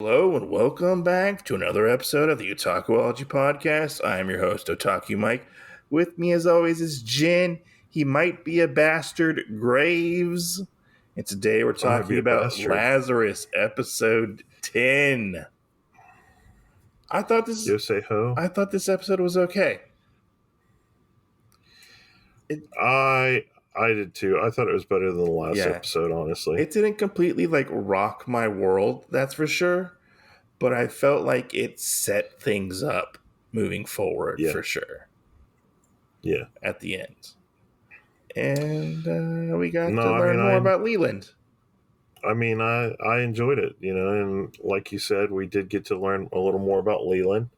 Hello and welcome back to another episode of the Otakuology Podcast. I am your host, Otaku Mike. With me, as always, is Jin. He might be a bastard, Graves. And today we're I might be talking a about bastard. Lazarus, episode 10. I thought Yo say ho. this episode was okay. I did too. I thought it was better than the last episode, honestly. It didn't completely rock my world, that's for sure. But I felt like it set things up moving forward for sure. Yeah. At the end. And we got to learn more about Leland. I mean, I enjoyed it, and like you said, we did get to learn a little more about Leland.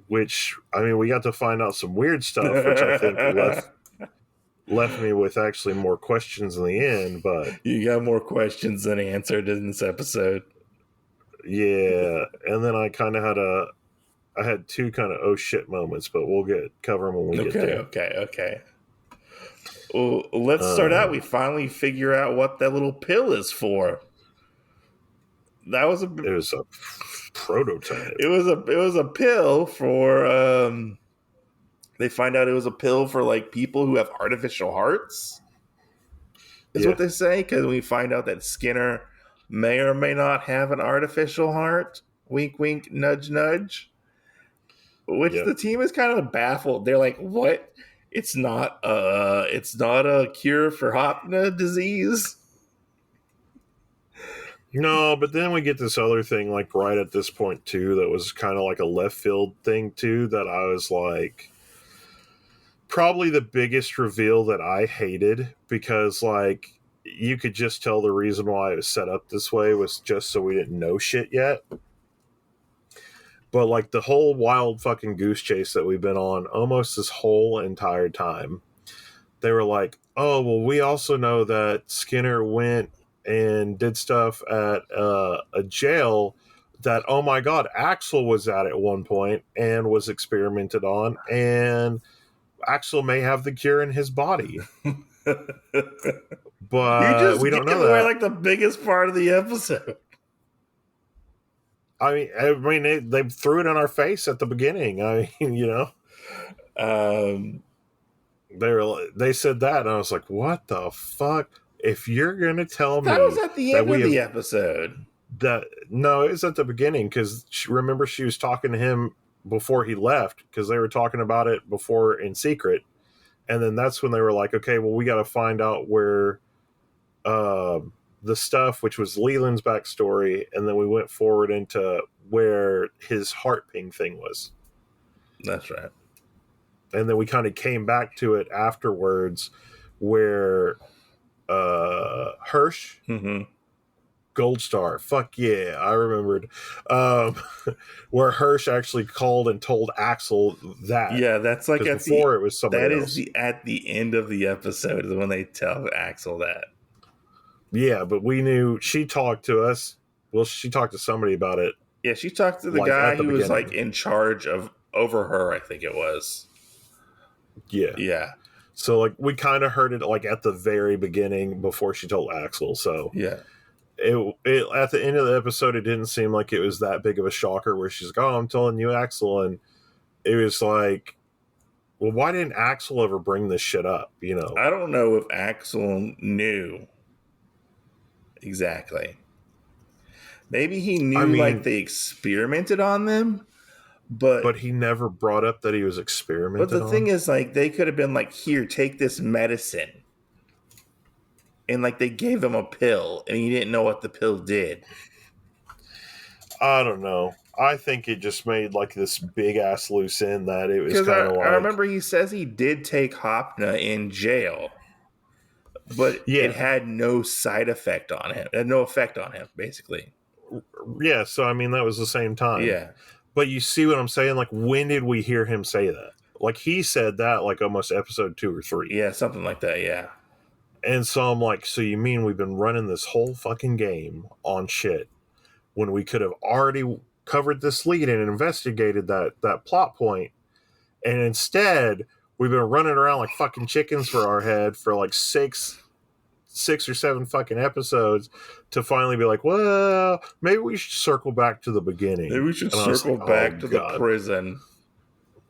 Which, I mean, we got to find out some weird stuff, which I think left me with actually more questions in the end, but... You got more questions than answered in this episode. Yeah, and then I kind of had two kind of oh shit moments, but we'll cover them when we get there. Okay. Well, let's start out. We finally figure out what that little pill is for. It was a prototype. It was a pill for. They find out it was a pill for like people who have artificial hearts. Is what they say, because we find out that Skinner may or may not have an artificial heart. Wink, wink, nudge, nudge. Which the team is kind of baffled. They're like, "What? It's not a cure for Hopna disease." No, but then we get this other thing, like right at this point too, that was kind of like a left field thing too. That I was like, probably the biggest reveal that I hated, because like you could just tell the reason why it was set up this way was just so we didn't know shit yet. But like the whole wild fucking goose chase that we've been on almost this whole entire time, they were like, oh, well, we also know that Skinner went and did stuff at a jail that, oh my God, Axel was at one point and was experimented on, and Axel may have the cure in his body. But we don't know that. Like the biggest part of the episode. I mean, they threw it in our face at the beginning. I mean, they said that, and I was like, "What the fuck?" If you're gonna tell me that was at the end of the episode, no, it was at the beginning, because remember she was talking to him before he left, because they were talking about it before in secret, and then that's when they were like, "Okay, well, we got to find out where." The stuff, which was Leland's backstory, and then we went forward into where his heart ping thing was. That's right. And then we kind of came back to it afterwards, where Hirsch, Gold Star, fuck yeah, I remembered, where Hirsch actually called and told Axel that. Yeah, that's like before it was somebody else. That is at the end of the episode when they tell Axel that. Yeah, but we knew she talked to us. Well, she talked to somebody about it. Yeah, she talked to the guy who was like in charge of over her, I think it was. Yeah. Yeah. So like we kind of heard it like at the very beginning before she told Axel. So yeah. It at the end of the episode, it didn't seem like it was that big of a shocker where she's like, "Oh, I'm telling you, Axel," and it was like, well, why didn't Axel ever bring this shit up? I don't know if Axel knew. Exactly. Maybe he knew like they experimented on them, but he never brought up that he was experimented on. But the thing is, like, they could have been like, "Here, take this medicine." And like they gave him a pill and he didn't know what the pill did. I don't know. I think it just made like this big ass loose end that it was kind of like... I remember he says he did take Hopna in jail. But it had no side effect on him. It had no effect on him, basically. Yeah, so I mean, that was the same time. Yeah. But you see what I'm saying? Like, when did we hear him say that? Like, he said that like almost episode 2 or 3. Yeah, something like that, yeah. And so I'm like, so you mean we've been running this whole fucking game on shit when we could have already covered this lead and investigated that plot point, and instead we've been running around like fucking chickens for our head for like 6 6 or 7 fucking episodes to finally be like, well, maybe we should circle back to the beginning. Maybe we should and circle back to the prison.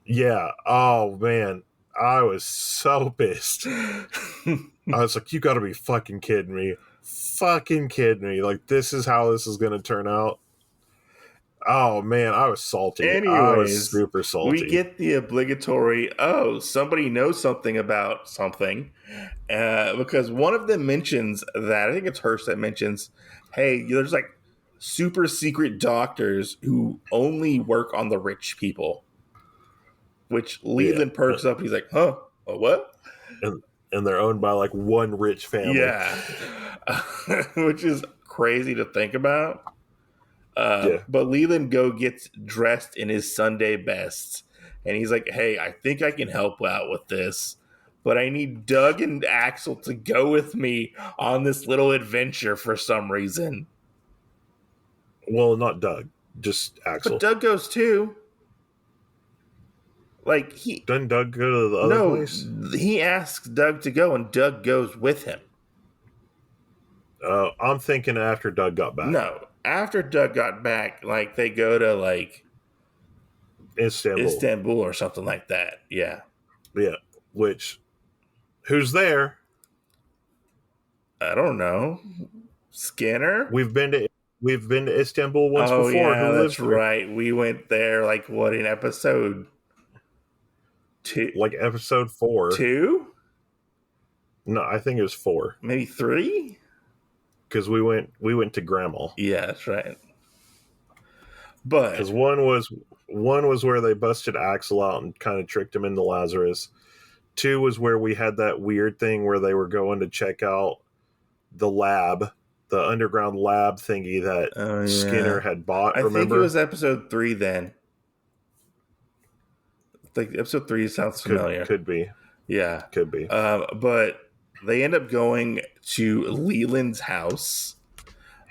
Yeah. Oh, man. I was so pissed. I was like, you got to be fucking kidding me. Fucking kidding me. Like, this is how this is going to turn out. Oh, man. I was salty. Anyways, I was super salty. We get the obligatory, somebody knows something about something. Because one of them mentions that, I think it's Hurst that mentions, hey, there's like super secret doctors who only work on the rich people. Which Leland perks up. He's like, huh? What? And they're owned by like one rich family. Yeah. Which is crazy to think about. But Leland gets dressed in his Sunday best. And he's like, hey, I think I can help out with this. But I need Doug and Axel to go with me on this little adventure for some reason. Well, not Doug. Just Axel. But Doug goes too. Like doesn't Doug go to the other place? He asks Doug to go, and Doug goes with him. I'm thinking after Doug got back. No, after Doug got back, like they go to like Istanbul or something like that. Yeah. Which, who's there? I don't know. Skinner. We've been to Istanbul once before. Yeah, that's right. We went there like what in episode 2? Like episode 4. 2? No, I think it was 4. Maybe 3? Because we went to Grandma. Yeah, that's right. But because one was where they busted Axel out and kind of tricked him into Lazarus. 2 was where we had that weird thing where they were going to check out the lab, the underground lab thingy that Skinner had bought. I think it was episode 3 then. Like episode 3 sounds familiar. Could be. Yeah. Could be. But they end up going to Leland's house,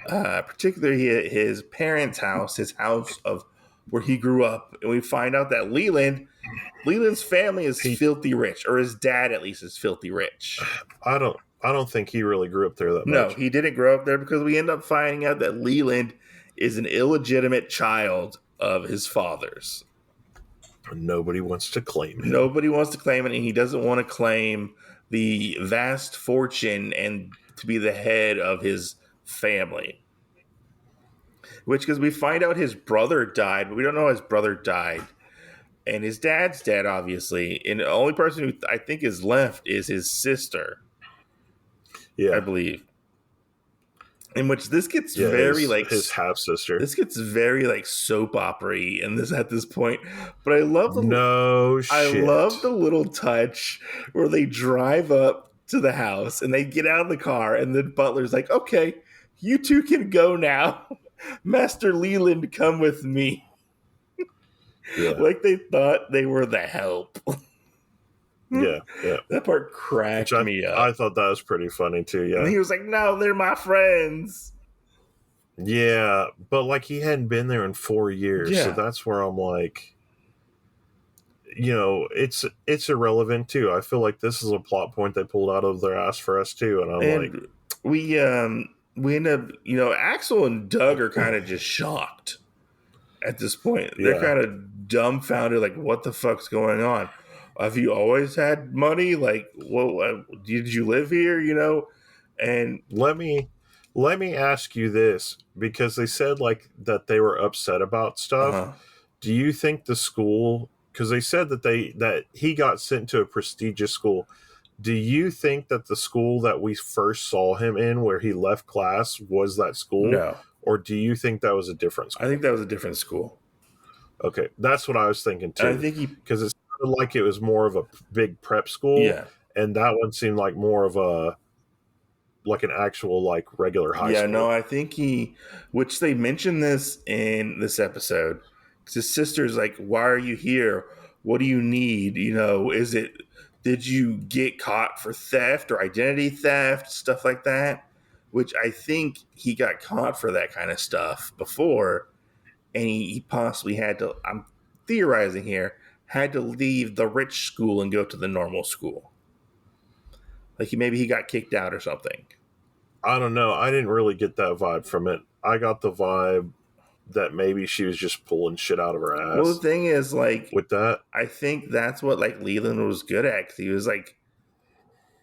particularly his parents' house, his house of where he grew up. And we find out that Leland's family is filthy rich, or his dad at least is filthy rich. I don't think he really grew up there that much. No, he didn't grow up there because we end up finding out that Leland is an illegitimate child of his father's. Nobody wants to claim him. Nobody wants to claim it, and he doesn't want to claim the vast fortune and to be the head of his family. Which, because we find out his brother died, but we don't know his brother died. And his dad's dead, obviously. And the only person who I think is left is his sister. Yeah. I believe. In which this gets very his half sister. This gets very like soap opera-y in this at this point. But I love the little touch where they drive up to the house and they get out of the car and the butler's like, okay, you two can go now. Master Leland, come with me. Yeah. Like they thought they were the help. Yeah. That part cracked me up. I thought that was pretty funny too, yeah. And he was like, no, they're my friends. Yeah, but like he hadn't been there in 4 years, so that's where I'm like, it's irrelevant too. I feel like this is a plot point they pulled out of their ass for us too, and I'm like, we end up, Axel and Doug are kind of just shocked at this point. They're kind of dumbfounded, like, what the fuck's going on? Have you always had money? Like, well, did you live here? And let me ask you this, because they said like that they were upset about stuff. Uh-huh. Do you think the school? Because they said that he got sent to a prestigious school. Do you think that the school that we first saw him in, where he left class, was that school? No. Or do you think that was a different school? I think that was a different school. Okay, that's what I was thinking too. And I think because it sounded like it was more of a big prep school. Yeah. And that one seemed like more of an actual like regular high school. Yeah, no, I think which they mentioned this in this episode. Because his sister's like, why are you here? What do you need? Did you get caught for theft or identity theft, stuff like that? Which I think he got caught for that kind of stuff before. And he possibly had to, I'm theorizing here, had to leave the rich school and go to the normal school. Like maybe he got kicked out or something. I don't know. I didn't really get that vibe from it. I got the vibe that maybe she was just pulling shit out of her Well, the ass thing is, like, with that. I think that's what like Leland was good at. 'Cause he was like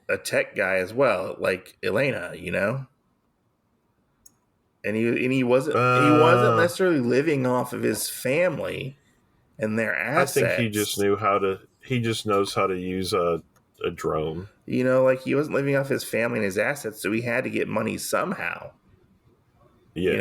a tech guy as well, like Elena, you know. And he wasn't Uh, necessarily living off of his family and their I think he just assets. knew how to. He just knows how to use a drone. You know, like he wasn't living off his family and his assets, so he had to get money somehow. You Yeah,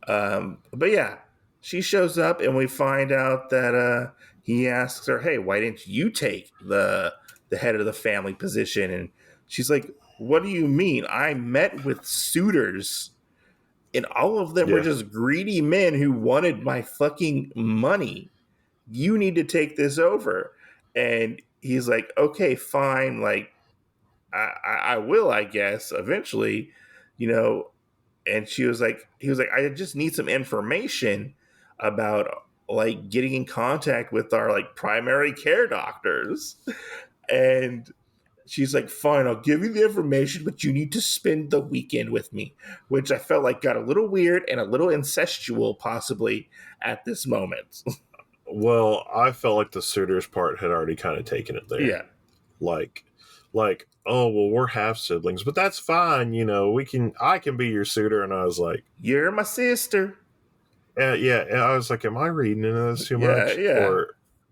know, but yeah, she shows up and we find out that he asks her, "Hey, why didn't you take the head of the family position?" And she's like, "What do you mean? I met with suitors, and all of them were yeah. just greedy men who wanted my fucking money. You need to take this over." And he's like, "Okay, fine. Like, I will, I guess, eventually, you know." And he was like, "I just need some information about like getting in contact with our like primary care doctors." And she's like, "Fine, I'll give you the information, but you need to spend the weekend with me," which I felt like got a little weird and a little incestual, possibly at this moment. Well, I felt like the suitors part had already kind of taken it there. Yeah, Like, oh well, we're half siblings, but that's fine. You know, we can. I can be your suitor. And I was like, you're my sister. yeah. And I was like, am I reading into this too Yeah, much, yeah,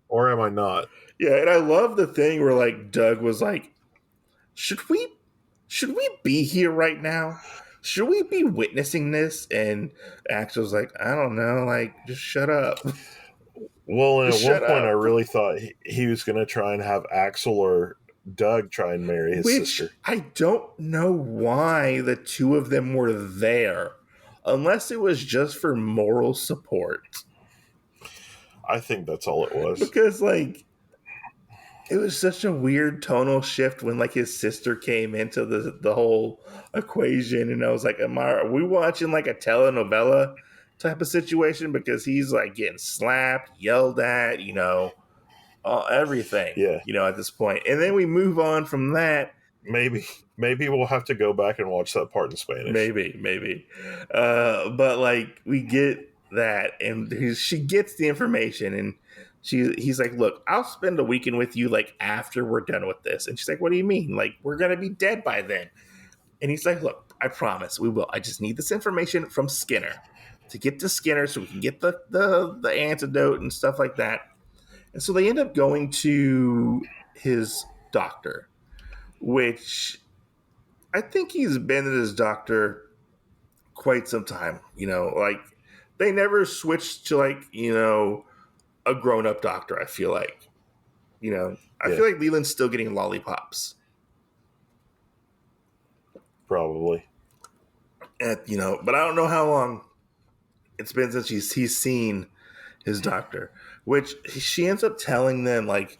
or am I not? yeah. And I love the thing where like Doug was like, should we be here right now? Should we be witnessing this? And Axel's like, I don't know, like just shut up. Well, and Just at one shut point, I up. really thought he was going to try and have Axel or Doug try and marry his Which sister. I don't know why the two of them were there, unless it was just for moral support. I think that's all it was. Because like it was such a weird tonal shift when like his sister came into the whole equation, and I was like, are we watching like a telenovela type of situation? Because he's like getting slapped, yelled at, you know, everything, Yeah, you know, at this point. And then we move on from that. maybe we'll have to go back and watch that part in Spanish. Maybe. But like we get that, and she gets the information, and he's like, "Look, I'll spend a weekend with you, like after we're done with this." And she's like, "What do you mean? Like we're gonna be dead by then?" And he's like, "Look, I promise we will. I just need this information from Skinner to get to Skinner, so we can get the antidote and stuff like that." And so they end up going to his doctor, which I think he's been at his doctor quite some time. You know, like they never switched to like, you know, a grown up doctor, I feel like. You know, I Yeah, feel like Leland's still getting lollipops. probably. And, you know, but I don't know how long it's been since he's seen his doctor, which she ends up telling them, like,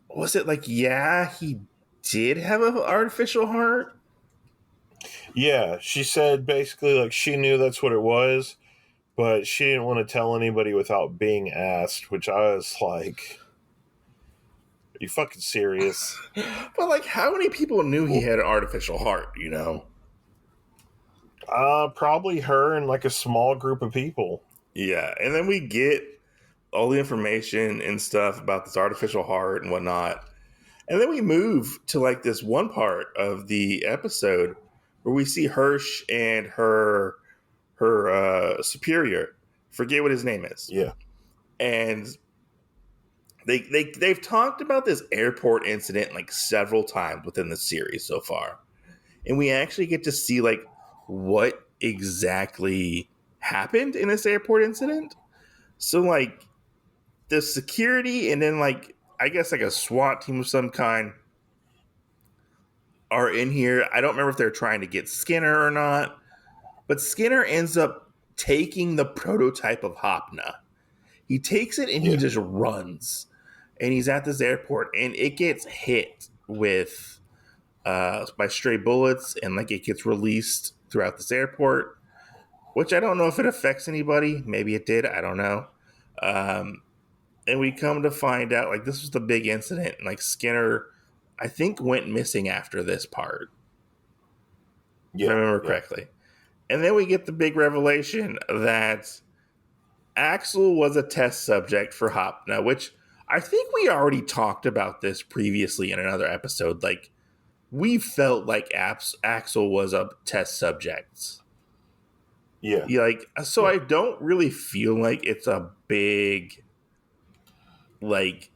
was it like, yeah, he did have an artificial heart? Yeah, she said basically like she knew that's what it was, but she didn't want to tell anybody without being asked, which I was like, are you fucking serious? But like, how many people knew he Well, had an artificial heart, you know? probably her and like a small group of people. Yeah. And then we get all the information and stuff about this artificial heart and whatnot. And then we move to like this one part of the episode where we see Hirsch and her superior, forget what his name is, Yeah. and they've talked about this airport incident like several times within the series so far, and we actually get to see like what exactly happened in this airport incident. So like the security and then like I guess like a SWAT team of some kind are in here. I don't remember if they're trying to get Skinner or not, but Skinner ends up taking the prototype of Hopna. He takes it and he Yeah. just runs. And he's at this airport and it gets hit with by stray bullets and like it gets released throughout this airport, which I don't know if it affects anybody. Maybe it did. I don't know. Um, and we come to find out like this was the big incident. And like Skinner, I think, went missing after this part. if I remember correctly. And then we get the big revelation that Axel was a test subject for Hopna, which I think we already talked about this previously in another episode. Like, we felt like Axel was a test subject. Yeah. Like, so I don't really feel like it's a big, like,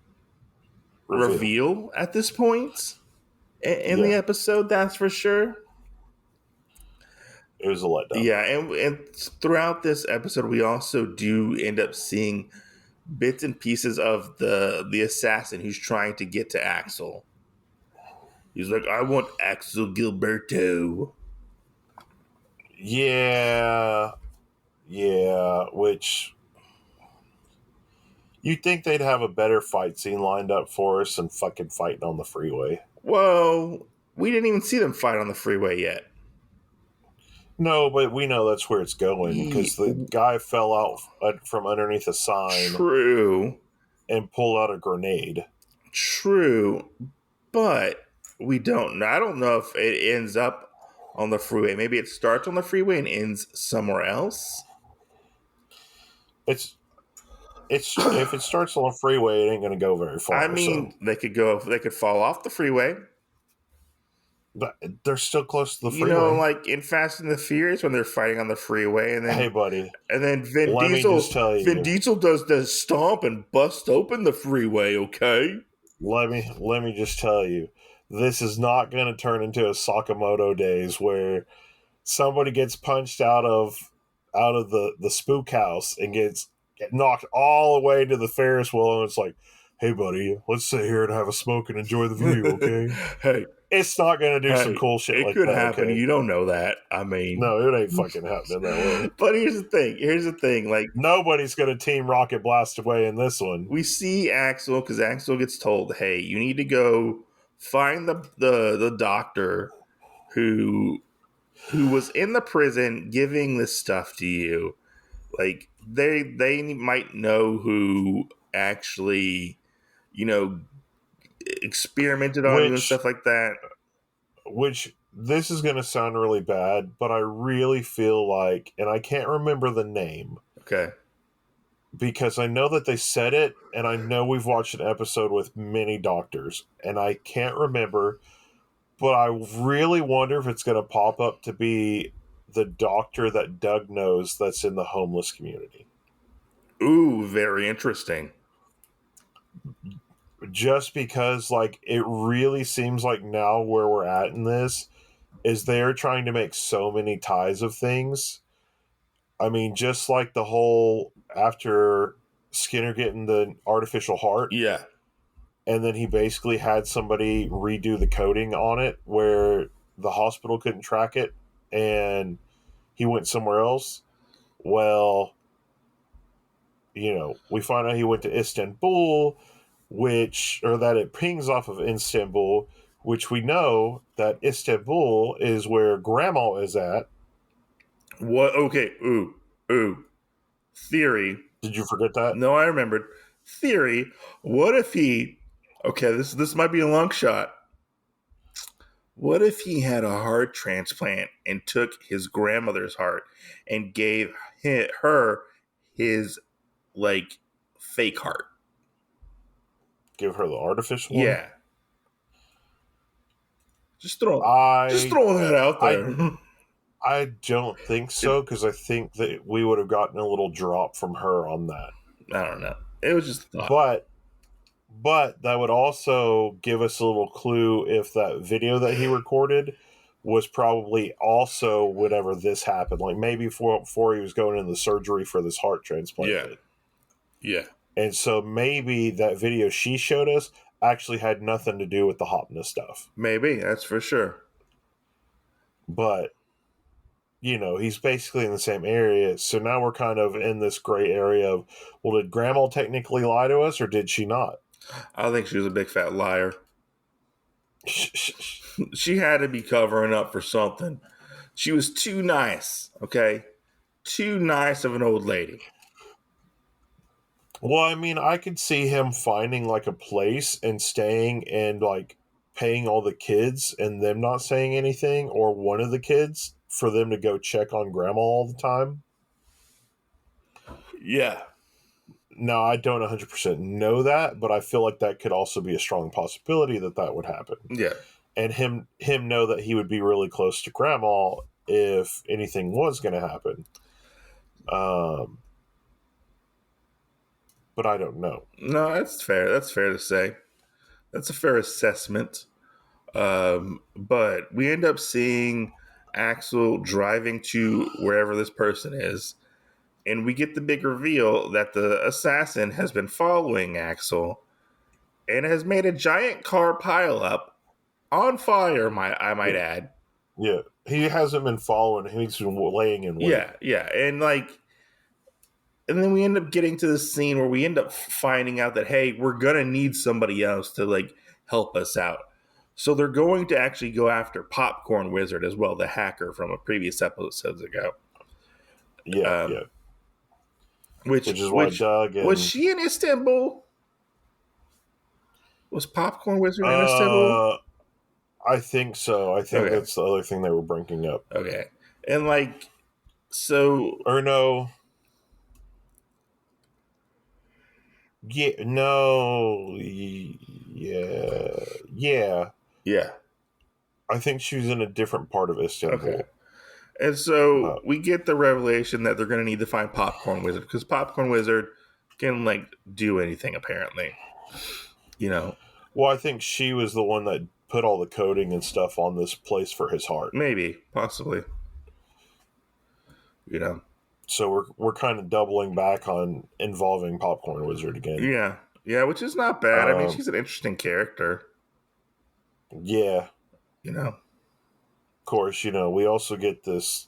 reveal at this point in the episode, that's for sure. It was a letdown. Yeah, and throughout this episode, we also do end up seeing bits and pieces of the assassin who's trying to get to Axel. He's like, I want Axel Gilberto. Yeah, which you'd think they'd have a better fight scene lined up for us than fucking fighting on the freeway. Well, we didn't even see them fight on the freeway yet. No, but we know that's where it's going because the guy fell out from underneath a sign. True. And pulled out a grenade. True. But we don't know. I don't know if it ends up on the freeway. Maybe it starts on the freeway and ends somewhere else. If it starts on the freeway, it ain't going to go very far. I mean, they could fall off the freeway. But they're still close to the freeway. You know, like in Fast and the Furious when they're fighting on the freeway, and then hey, buddy, and then Vin Diesel does the stomp and bust open the freeway. Okay, let me just tell you, this is not going to turn into a Sakamoto Days where somebody gets punched out of the spook house and gets knocked all the way to the Ferris wheel, and it's like, hey, buddy, let's sit here and have a smoke and enjoy the view. Okay, hey. It's not going to do some cool shit like that. It could happen. Okay? You don't know that. I mean... No, it ain't fucking happening that way. But here's the thing. Like, nobody's going to Team Rocket blast away in this one. We see Axel, because Axel gets told, hey, you need to go find the doctor who was in the prison giving this stuff to you. Like, they might know who actually, experimented on you and stuff like that. Which, this is going to sound really bad, but I really feel like, and I can't remember the name. Okay. Because I know that they said it, and I know we've watched an episode with many doctors, and I can't remember, but I really wonder if it's going to pop up to be the doctor that Doug knows that's in the homeless community. Ooh, very interesting. Just because, like, it really seems like now where we're at in this is they're trying to make so many ties of things. I mean, just like the whole after Skinner getting the artificial heart. Yeah. And then he basically had somebody redo the coding on it where the hospital couldn't track it and he went somewhere else. Well, we find out he went to Istanbul, that it pings off of Istanbul, which we know that Istanbul is where Grandma is at. What? Okay. Ooh. Theory. Did you forget that? No, I remembered. Theory. What if he... Okay, this might be a long shot. What if he had a heart transplant and took his grandmother's heart and gave her his, like, fake heart? Give her the artificial one? Yeah. Just throwing that out there. I don't think so, because I think that we would have gotten a little drop from her on that. I don't know. It was just a thought. But that would also give us a little clue if that video that he recorded was probably also whenever this happened. Like maybe before he was going into the surgery for this heart transplant. Yeah. And so maybe that video she showed us actually had nothing to do with the Hopna stuff. Maybe, that's for sure. But, he's basically in the same area. So now we're kind of in this gray area of, well, did Grandma technically lie to us or did she not? I think she was a big fat liar. She had to be covering up for something. She was too nice, okay? Too nice of an old lady. Well, I mean, I could see him finding like a place and staying and like paying all the kids and them not saying anything, or one of the kids, for them to go check on Grandma all the time. Yeah. Now, I don't 100% know that, but I feel like that could also be a strong possibility that would happen. Yeah. And him know that he would be really close to Grandma if anything was going to happen. But I don't know. No, that's fair. That's fair to say. That's a fair assessment. But we end up seeing Axel driving to wherever this person is, and we get the big reveal that the assassin has been following Axel and has made a giant car pileup on fire. I might add. Yeah, he hasn't been following him. He's been laying in wait. Yeah, and then we end up getting to the scene where we end up finding out that, hey, we're gonna need somebody else to help us out. So they're going to actually go after Popcorn Wizard as well, the hacker from a previous episodes ago. Yeah. Which is why Doug was she in Istanbul? Was Popcorn Wizard in Istanbul? I think so. I think that's the other thing they were bringing up. Okay, and so or no. Yeah, no, yeah. I think she was in a different part of Istanbul. Okay. And so we get the revelation that they're going to need to find Popcorn Wizard because Popcorn Wizard can do anything apparently. Well, I think she was the one that put all the coding and stuff on this place for his heart. Maybe, possibly. So we're kind of doubling back on involving Popcorn Wizard again. Yeah, which is not bad. I mean, she's an interesting character. Yeah. Of course, we also get this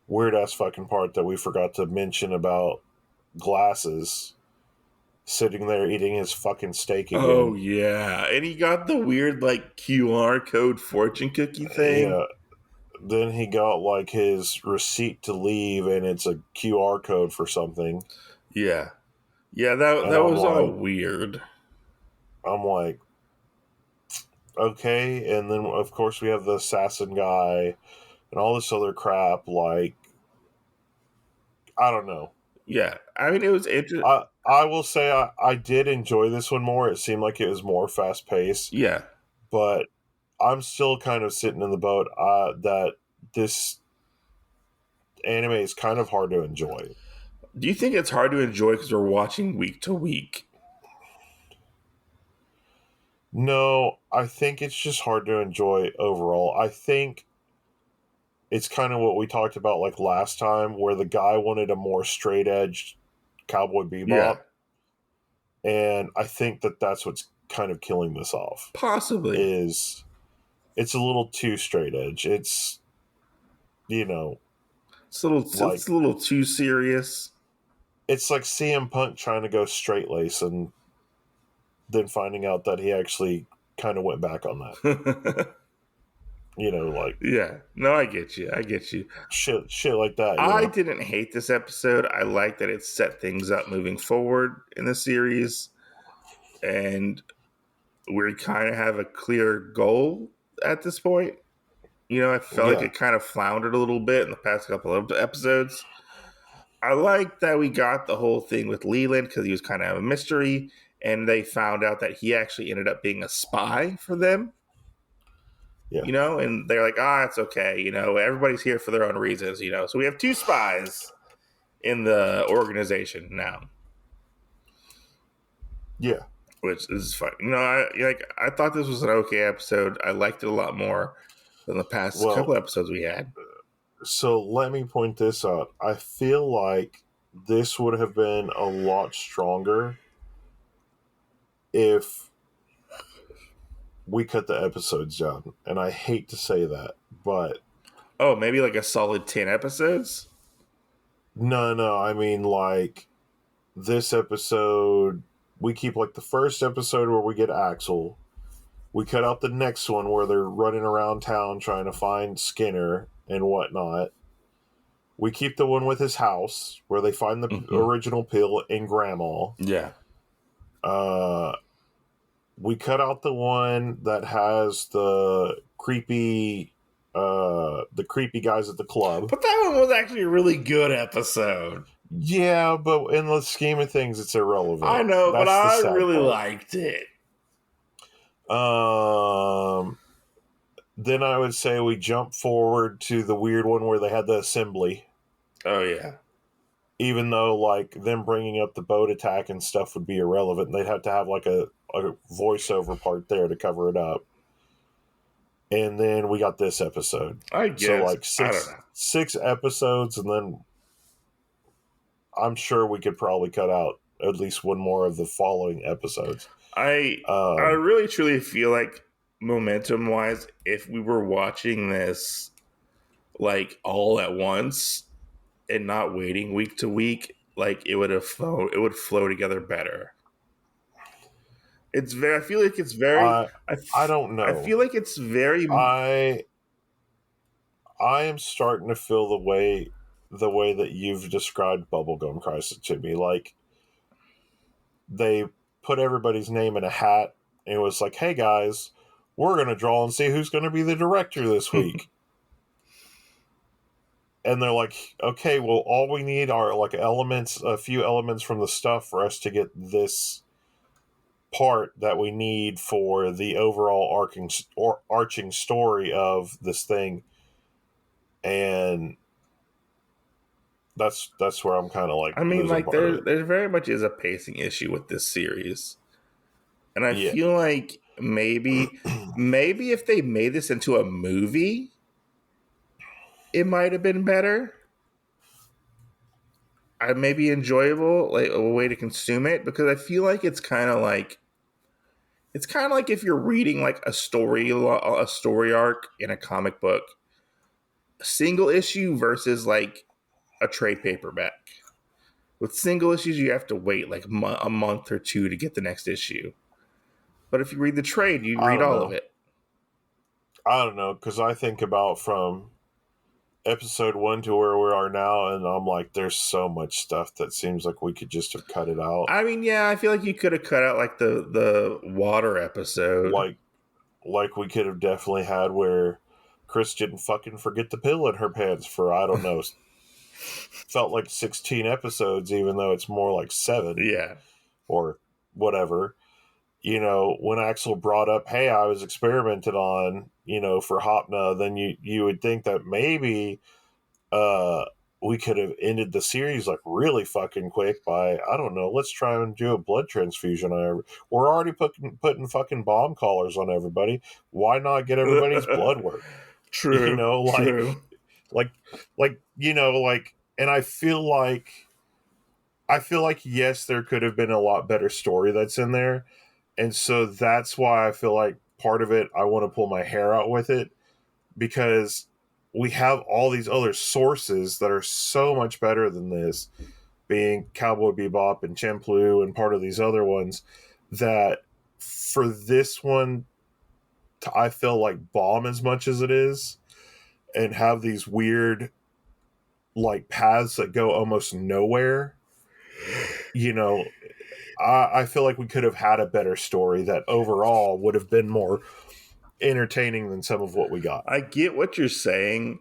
weird ass fucking part that we forgot to mention about Glasses sitting there eating his fucking steak again. Oh yeah, and he got the weird QR code fortune cookie thing. Yeah. Then he got his receipt to leave, and it's a QR code for something. Yeah, that was all weird. I'm like, okay, and then of course we have the assassin guy and all this other crap. I don't know. Yeah, I mean it was interesting. I will say I did enjoy this one more. It seemed like it was more fast paced. Yeah, but I'm still kind of sitting in the boat that this anime is kind of hard to enjoy. Do you think it's hard to enjoy because we're watching week to week? No, I think it's just hard to enjoy overall. I think it's kind of what we talked about last time, where the guy wanted a more straight edge Cowboy Bebop. Yeah. And I think that's what's kind of killing this off. Possibly. It's a little too straight edge. It's it's a little too serious. It's like CM Punk trying to go straight lace and then finding out that he actually kind of went back on that. Yeah. No, I get you. Shit like that. I didn't hate this episode. I like that it set things up moving forward in the series. And we kind of have a clear goal at this point. I felt like it kind of floundered a little bit in the past couple of episodes. I like that we got the whole thing with Leland because he was kind of a mystery, and they found out that he actually ended up being a spy for them. Yeah. And they're like, it's okay. Everybody's here for their own reasons, So we have 2 spies in the organization now. Yeah. Which is fun. I thought this was an okay episode. I liked it a lot more than the past couple episodes we had. So let me point this out. I feel like this would have been a lot stronger if we cut the episodes down. And I hate to say that, but... Oh, maybe a solid 10 episodes? No. I mean, this episode... We keep the first episode where we get Axel. We cut out the next one where they're running around town trying to find Skinner and whatnot. We keep the one with his house where they find the original pill in Grandma. Yeah. We cut out the one that has the creepy the creepy guys at the club. But that one was actually a really good episode. Yeah, but in the scheme of things, it's irrelevant. I know, That's but I the sad really part. liked it. Then I would say we jump forward to the weird one where they had the assembly. Oh, yeah. Even though, like, them bringing up the boat attack and stuff would be irrelevant. They'd have to have, like, a voiceover part there to cover it up. And then we got this episode. I guess. So, like, I don't know. 6 episodes, and then I'm sure we could probably cut out at least one more of the following episodes. I really, truly feel like, momentum-wise, if we were watching this, like, all at once and not waiting week to week, like, it would flow together better. It's very. I feel like it's very. I don't know. I feel like it's very. I am starting to feel the way that you've described Bubblegum Crisis to me. Like, they put everybody's name in a hat and it was like, hey guys, we're going to draw and see who's going to be the director this week. And they're like, okay, well, all we need are like a few elements from the stuff for us to get this part that we need for the overall arching story of this thing. And that's where I'm kind of like, I mean, like, there very much is a pacing issue with this series, and I feel like maybe if they made this into a movie, it might have been better. Maybe enjoyable, like a way to consume it, because I feel like it's kind of like if you're reading like a story arc in a comic book, single issue versus like a trade paperback. With single issues, you have to wait like a month or two to get the next issue. But if you read the trade, you read all of it. I don't know, because I think about from episode 1 to where we are now, and I'm like, there's so much stuff that seems like we could just have cut it out. I mean, yeah, I feel like you could have cut out like the water episode. Like we could have definitely had where Chris didn't fucking forget the pill in her pants for, I don't know, felt like 16 episodes, even though it's more like 7. Yeah. Or whatever. You know, when Axel brought up, hey, I was experimented on, for Hopna, then you would think that maybe we could have ended the series like really fucking quick by, I don't know, let's try and do a blood transfusion. We're already putting fucking bomb collars on everybody. Why not get everybody's blood work? True. True. And I feel like, yes, there could have been a lot better story that's in there. And so that's why I feel like part of it, I want to pull my hair out with it, because we have all these other sources that are so much better than this, being Cowboy Bebop and Champloo and part of these other ones, that for this one, I feel like bomb as much as it is and have these weird like paths that go almost nowhere. I feel like we could have had a better story that overall would have been more entertaining than some of what we got. I get what you're saying,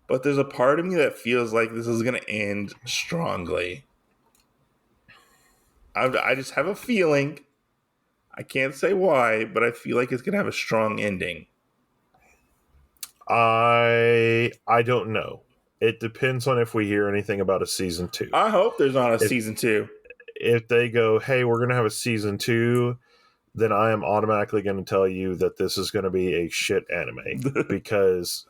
but there's a part of me that feels like this is going to end strongly. I just have a feeling. I can't say why, but I feel like it's going to have a strong ending. I don't know. It depends on if we hear anything about a season 2. I hope there's not a season 2. If they go, hey, we're going to have a season 2, then I am automatically going to tell you that this is going to be a shit anime, because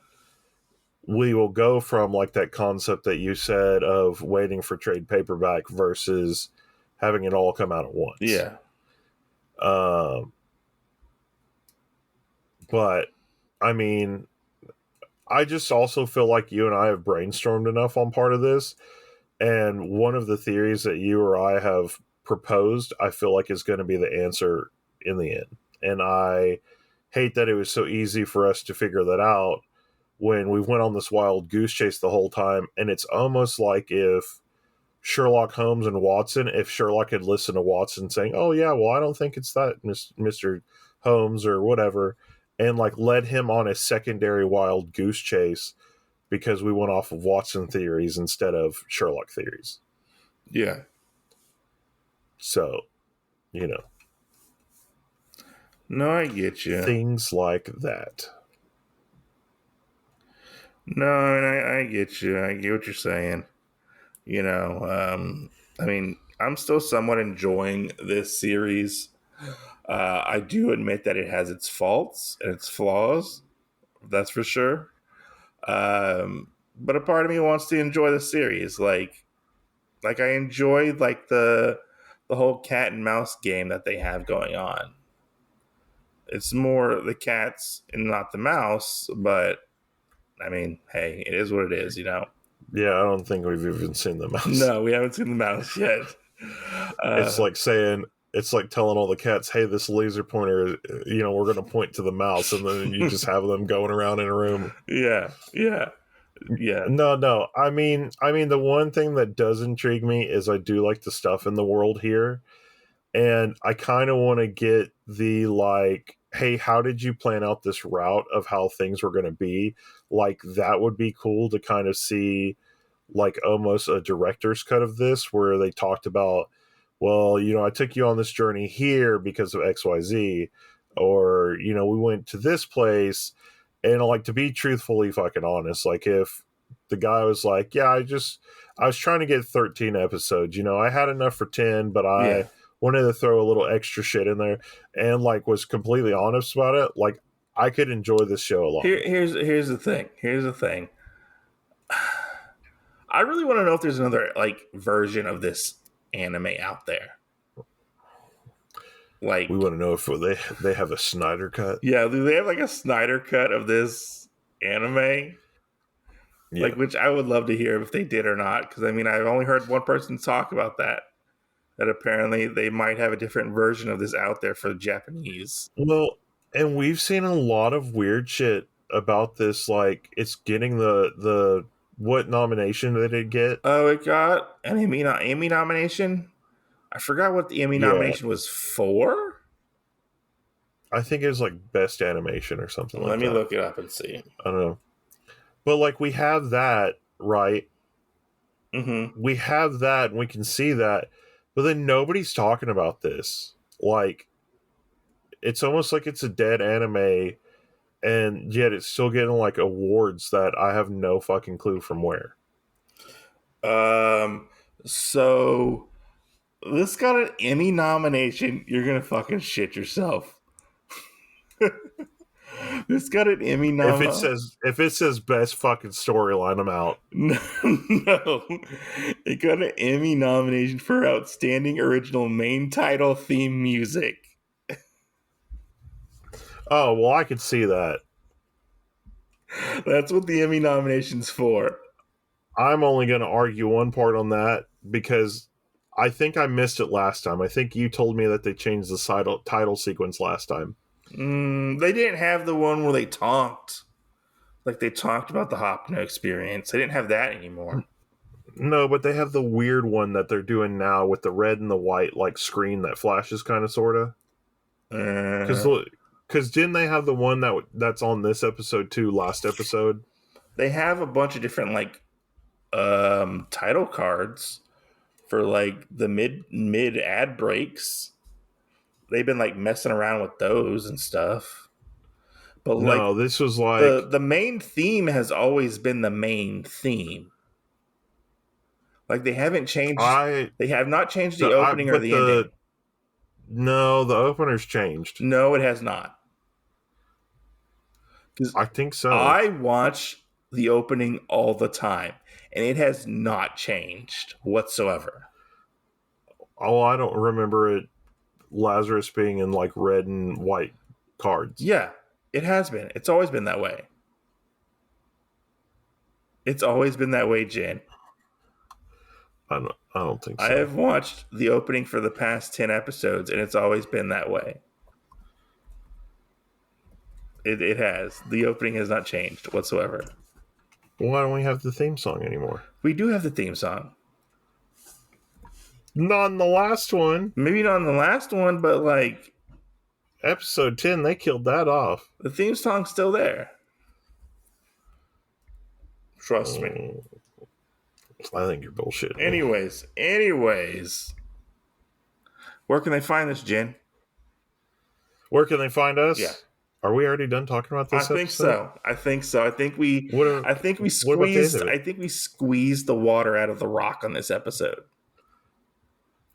we will go from like that concept that you said of waiting for trade paperback versus having it all come out at once. Yeah. But I mean, I just also feel like you and I have brainstormed enough on part of this. And one of the theories that you or I have proposed, I feel like is going to be the answer in the end. And I hate that it was so easy for us to figure that out when we went on this wild goose chase the whole time. And it's almost like if Sherlock Holmes and Watson, if Sherlock had listened to Watson saying, oh yeah, well, I don't think it's that, Mr. Holmes or whatever. and like led him on a secondary wild goose chase because we went off of Watson theories instead of Sherlock theories. Yeah. So, you know. No, I get you. Things like that. No, and I get you. I get what you're saying. You know, I mean, I'm still somewhat enjoying this series. I do admit that it has its faults and its flaws. That's for sure. But a part of me wants to enjoy the series. Like I enjoy like the whole cat and mouse game that they have going on. It's more the cats and not the mouse, but I mean, hey, it is what it is, you know. Yeah, I don't think we've even seen the mouse. No, we haven't seen the mouse yet. It's like telling all the cats, hey, this laser pointer, you know, we're going to point to the mouse, and then you just have them going around in a room. Yeah. No. I mean, the one thing that does intrigue me is I do like the stuff in the world here, and I kind of want to get the like, hey, how did you plan out this route of how things were going to be? Like, that would be cool to kind of see, like, almost a director's cut of this where they talked about, well, you know, I took you on this journey here because of XYZ, or, you know, we went to this place. And like, to be truthfully fucking honest, like if the guy was like, yeah, I was trying to get 13 episodes, you know, I had enough for 10, but I wanted to throw a little extra shit in there, and like was completely honest about it, like I could enjoy this show a lot. Here's the thing. I really want to know if there's another like version of this anime out there. Like, we want to know if they have a Snyder cut. Yeah, do they have like a Snyder cut of this anime? Yeah. Like, which I would love to hear if they did or not, because I mean, I've only heard one person talk about that apparently they might have a different version of this out there for the Japanese. Well, and we've seen a lot of weird shit about this, like it's getting the what nomination did it get? Oh, it got an Emmy nomination. I forgot what the Emmy nomination was for. I think it was like best animation or something. Let me look it up and see. I don't know, but like we have that, right? Mm-hmm. We have that, and we can see that, but then nobody's talking about this. Like, it's almost like it's a dead anime, and yet it's still getting like awards that I have no fucking clue from where. So this got an Emmy nomination. You're gonna fucking shit yourself. This got an Emmy nomination. If it says best fucking storyline, I'm out. No, it got an Emmy nomination for outstanding original main title theme music. Oh, well, I could see that. That's what the Emmy nomination's for. I'm only going to argue one part on that because I think I missed it last time. I think you told me that they changed the title sequence last time. They didn't have the one where they talked. Like, they talked about the Hopno experience. They didn't have that anymore. No, but they have the weird one that they're doing now with the red and the white, like, screen that flashes kind of, sort of. Because didn't they have the one that's on this episode too, last episode? They have a bunch of different, like, title cards for, like, the mid ad breaks. They've been like messing around with those and stuff. But no, like, this was like the main theme has always been the main theme. Like, they haven't changed. They have not changed the opening or the ending. No, the opener's changed. No, it has not. I think so. I watch the opening all the time, and it has not changed whatsoever. Oh, I don't remember it. Lazarus being in like red and white cards. Yeah, it has been. It's always been that way. It's always been that way, Jen. I don't think so. I have watched the opening for the past 10 episodes, and it's always been that way. It has. The opening has not changed whatsoever. Why don't we have the theme song anymore? We do have the theme song. Not in the last one. Maybe not in the last one, but like... episode 10, they killed that off. The theme song's still there. Trust me. I think you're bullshitting. Anyways. Where can they find us, Jen? Where can they find us? Yeah. Are we already done talking about this? I think so. I think we squeezed the water out of the rock on this episode.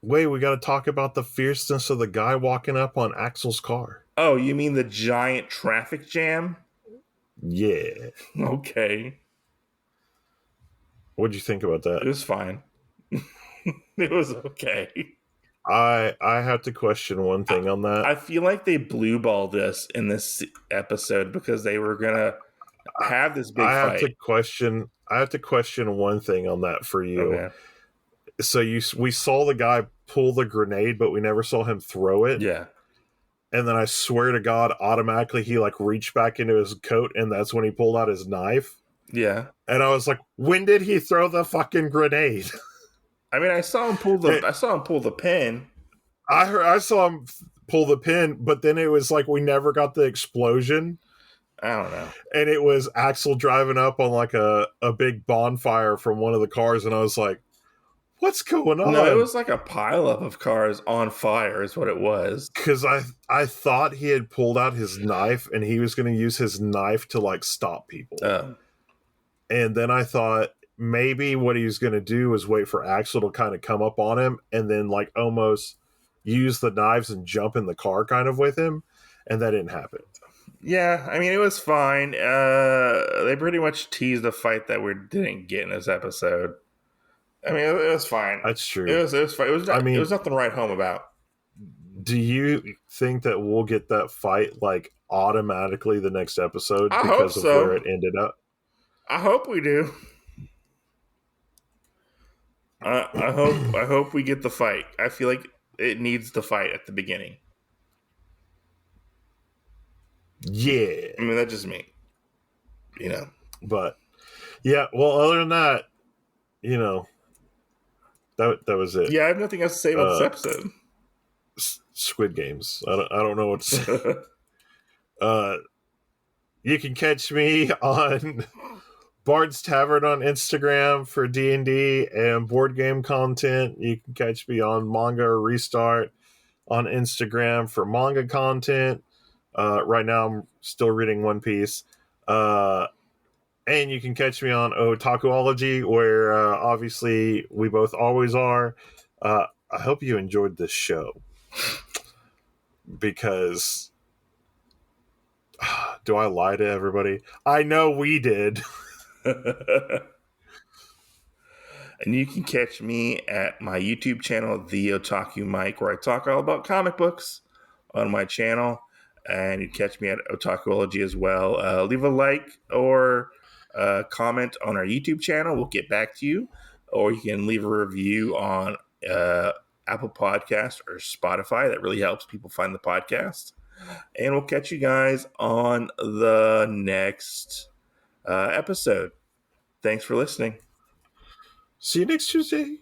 Wait, we got to talk about the fierceness of the guy walking up on Axel's car. Oh, you mean the giant traffic jam? Yeah. Okay. What'd you think about that? It was fine. It was okay. I have to question one thing on that. I feel like they blue-balled us in this episode because they were gonna have this big fight. I have to question one thing on that for you. Okay. So we saw the guy pull the grenade, but we never saw him throw it. Yeah. And then I swear to God, automatically he like reached back into his coat, and that's when he pulled out his knife. Yeah. And I was like, when did he throw the fucking grenade? I mean, I saw him pull the pin. I saw him pull the pin, but then it was like we never got the explosion. I don't know. And it was Axel driving up on like a big bonfire from one of the cars, and I was like, what's going on? No, it was like a pileup of cars on fire is what it was. Because I thought he had pulled out his knife, and he was going to use his knife to like stop people. And then I thought, maybe what he was going to do was wait for Axel to kind of come up on him and then like almost use the knives and jump in the car kind of with him. And that didn't happen. Yeah. I mean, it was fine. They pretty much teased the fight that we didn't get in this episode. I mean, it was fine. That's true. It was fine. It was nothing to write home about. Do you think that we'll get that fight like automatically the next episode because of where it ended up? I hope we do. I hope we get the fight. I feel like it needs the fight at the beginning. Yeah. I mean, that's just me. But yeah, well, other than that, that was it. Yeah, I have nothing else to say about this episode. Squid Games. I don't know what to say. You can catch me on Bard's Tavern on Instagram for D&D and board game content. You can catch me on Manga Restart on Instagram for manga content. Right now I'm still reading One Piece. And you can catch me on Otakuology, where obviously we both always are. I hope you enjoyed this show. Because do I lie to everybody? I know we did. And you can catch me at my YouTube channel, The Otaku Mike, where I talk all about comic books on my channel. And you can catch me at Otakuology as well. Leave a like or comment on our YouTube channel. We'll get back to you. Or you can leave a review on Apple Podcast or Spotify. That really helps people find the podcast. And we'll catch you guys on the next episode. Thanks for listening. See you next Tuesday.